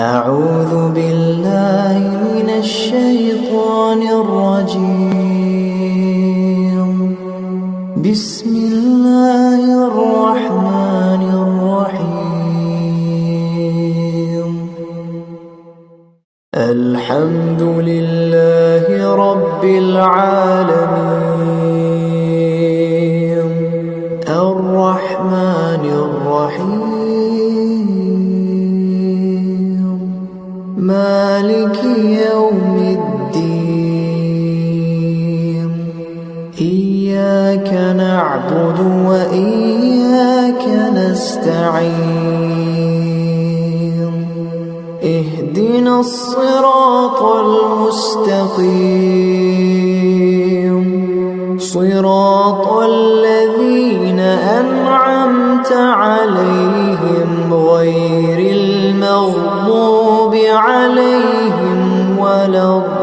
أعوذ بالله من الشيطان الرجيم. بسم الله الرحمن الرحيم. الحمد لله رب العالمين الرحمن الرحيم مالك يوم الدين. إياك نعبد وإياك نستعين. اهدنا الصراط المستقيم صراط الذين أنعمت عليهم غير المغضوب عليهم ولا الضالين.